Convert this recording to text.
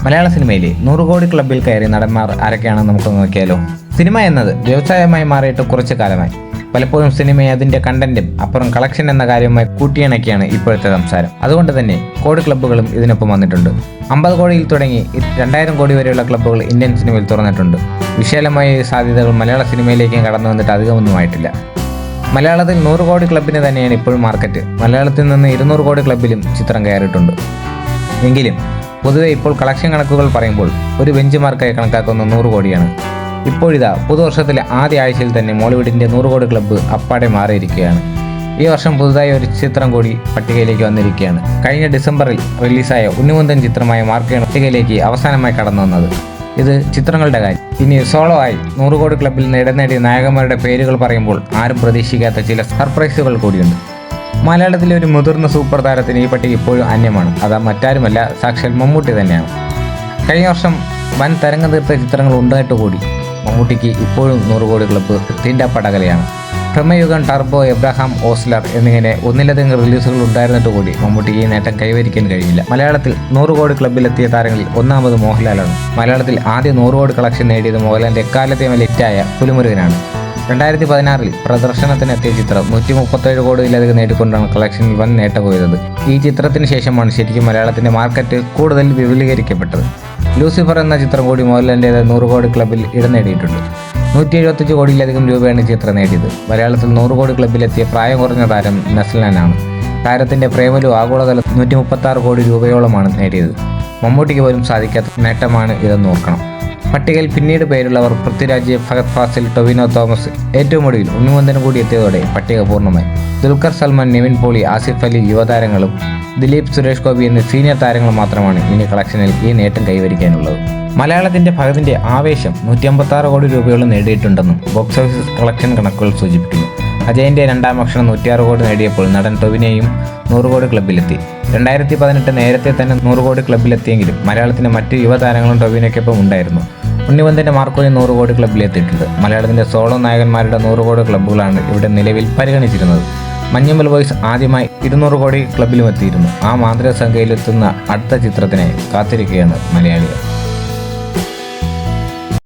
മലയാള സിനിമയിലെ 100 കോടി ക്ലബ്ബിൽ കയറി നടന്മാർ ആരൊക്കെയാണെന്ന് നമുക്ക് നോക്കിയാലോ. സിനിമ എന്നത് വ്യവസായമായി മാറിയിട്ട് കുറച്ചു കാലമായി. പലപ്പോഴും സിനിമയെ അതിന്റെ കണ്ടന്റും അപ്പുറം കളക്ഷൻ എന്ന കാര്യവുമായി കൂട്ടിയിണക്കിയാണ് ഇപ്പോഴത്തെ സംസാരം. അതുകൊണ്ട് തന്നെ കോടി ക്ലബ്ബുകളും ഇതിനൊപ്പം വന്നിട്ടുണ്ട്. 50 കോടിയിൽ തുടങ്ങി 2000 കോടി വരെയുള്ള ക്ലബ്ബുകൾ ഇന്ത്യൻ സിനിമയിൽ തുറന്നിട്ടുണ്ട്. വിശാലമായ സാധ്യതകൾ മലയാള സിനിമയിലേക്കും കടന്നു വന്നിട്ട് അധികമൊന്നുമായിട്ടില്ല. മലയാളത്തിൽ 100 കോടി ക്ലബ്ബിന് തന്നെയാണ് ഇപ്പോഴും മാർക്കറ്റ്. മലയാളത്തിൽ നിന്ന് 200 കോടി ക്ലബ്ബിലും ചിത്രം കയറിയിട്ടുണ്ട്. എങ്കിലും പൊതുവെ ഇപ്പോൾ കളക്ഷൻ കണക്കുകൾ പറയുമ്പോൾ ഒരു ബെഞ്ച് മാർക്കായി കണക്കാക്കുന്ന 100 കോടിയാണ്. ഇപ്പോഴിതാ പുതുവർഷത്തിലെ ആദ്യ ആഴ്ചയിൽ തന്നെ മോളിവുഡിൻ്റെ 100 കോടി ക്ലബ്ബ് അപ്പാടെ മാറിയിരിക്കുകയാണ്. ഈ വർഷം പുതുതായി ഒരു ചിത്രം കൂടി പട്ടികയിലേക്ക് വന്നിരിക്കുകയാണ്. കഴിഞ്ഞ ഡിസംബറിൽ റിലീസായ ഉണ്ണിമുന്തൻ ചിത്രമായ മാർക്കയാണ് പട്ടികയിലേക്ക് അവസാനമായി കടന്നു വന്നത്. ഇത് ചിത്രങ്ങളുടെ കാര്യം. ഇനി സോളോ ആയി 100 കോടി ക്ലബ്ബിൽ ഇടം നേടിയ നായകന്മാരുടെ പേരുകൾ പറയുമ്പോൾ ആരും പ്രതീക്ഷിക്കാത്ത ചില സർപ്രൈസുകൾ കൂടിയുണ്ട്. മലയാളത്തിലെ ഒരു മുതിർന്ന സൂപ്പർ താരത്തിന് ഈ പട്ടിക ഇപ്പോഴും അന്യമാണ്. അത് മറ്റാരുമല്ല, സാക്ഷാൽ മമ്മൂട്ടി തന്നെയാണ്. കഴിഞ്ഞ വർഷം വൻ തരംഗം തീർത്ത ചിത്രങ്ങൾ ഉണ്ടായിട്ട് കൂടി മമ്മൂട്ടിക്ക് ഇപ്പോഴും 100 കോടി ക്ലബ്ബ് തീണ്ടാപ്പടകലയാണ്. പ്രമയുഗം, ടർബോ, എബ്രഹാം, ഓസ്ലർ എന്നിങ്ങനെ ഒന്നിലധികം റിലീസുകൾ ഉണ്ടായിരുന്നിട്ട് കൂടി മമ്മൂട്ടിക്ക് ഈ നേട്ടം കൈവരിക്കാൻ കഴിഞ്ഞില്ല. മലയാളത്തിൽ 100 കോടി ക്ലബ്ബിലെത്തിയ താരങ്ങളിൽ ഒന്നാമത് മോഹൻലാലാണ്. മലയാളത്തിൽ ആദ്യ 100 കോടി കളക്ഷൻ നേടിയത് മോഹൻലാലിന്റെ എക്കാലത്തെയും ഹിറ്റായ പുലിമുരുകനാണ്. 2016 പ്രദർശനത്തിനെത്തിയ ചിത്രം 137 കോടിയിലധികം നേടിക്കൊണ്ടാണ് കളക്ഷനിൽ വൻ നേട്ടം കൊയ്തത്. ഈ ചിത്രത്തിന് ശേഷമാണ് ശരിക്കും മലയാളത്തിന്റെ മാർക്കറ്റ് കൂടുതൽ വിപുലീകരിക്കപ്പെട്ടത്. ലൂസിഫർ എന്ന ചിത്രം കൂടി മോഹൻലാലിൻ്റെത് 100 കോടി ക്ലബ്ബിൽ ഇടം നേടിയിട്ടുണ്ട്. 175 കോടിയിലധികം രൂപയാണ് ചിത്രം നേടിയത്. മലയാളത്തിൽ 100 കോടി ക്ലബ്ബിലെത്തിയ പ്രായം കുറഞ്ഞ താരം നസ്ലാനാണ്. താരത്തിന്റെ പ്രേമലു ആഗോളതലം 136 കോടി രൂപയോളമാണ് നേടിയത്. മമ്മൂട്ടിക്ക് പോലും സാധിക്കാത്ത നേട്ടമാണ് ഇതെന്ന് ഓർക്കണം. പട്ടികയിൽ പിന്നീട് പേരുള്ളവർ പൃഥ്വിരാജ്, ഫഹദ് ഫാസിൽ, ടൊവിനോ തോമസ്. ഏറ്റവും ഒടുവിൽ ഉണ്ണിമുന്തനും കൂടി എത്തിയതോടെ പട്ടിക പൂർണ്ണമായി. ദുൽഖർ സൽമാൻ, നിവിൻ പോളി, ആസിഫ് അലി യുവതാരങ്ങളും ദിലീപ്, സുരേഷ് ഗോപി എന്നീ സീനിയർ താരങ്ങൾ മാത്രമാണ് ഇനി കളക്ഷനിൽ ഈ നേട്ടം കൈവരിക്കാനുള്ളത്. മലയാളത്തിന്റെ ഫഹദിന്റെ ആവേശം 156 കോടി രൂപയോളം നേടിയിട്ടുണ്ടെന്നും ബോക്സ് ഓഫീസ് കളക്ഷൻ കണക്കുകൾ സൂചിപ്പിക്കുന്നു. അജയന്റെ രണ്ടാം അക്ഷരം 106 കോടി നേടിയപ്പോൾ നടൻ ടൊവിനോയും 100 കോടി ക്ലബ്ബിലെത്തി. 2018 നേരത്തെ തന്നെ 100 കോടി ക്ലബ്ബിലെത്തിയെങ്കിലും മലയാളത്തിന്റെ മറ്റ് യുവതാരങ്ങളും ടൊവിനോയ്ക്കൊപ്പം ഉണ്ടായിരുന്നു. ഉണ്ണിമുന്തന്റെ മാർക്കോയും 100 കോടി ക്ലബ്ബിലെത്തിയിട്ടുണ്ട്. മലയാളത്തിന്റെ സോളോ നായകന്മാരുടെ 100 കോടി ക്ലബ്ബുകളാണ് ഇവിടെ നിലവിൽ പരിഗണിച്ചിരുന്നത്. മഞ്ഞുമൽ ബോയ്സ് ആദ്യമായി 200 കോടി ക്ലബ്ബിലും എത്തിയിരുന്നു. ആ മാന്ത്രിക സംഖ്യയിലെത്തുന്ന അടുത്ത ചിത്രത്തിനായി കാത്തിരിക്കുകയാണ് മലയാളികൾ.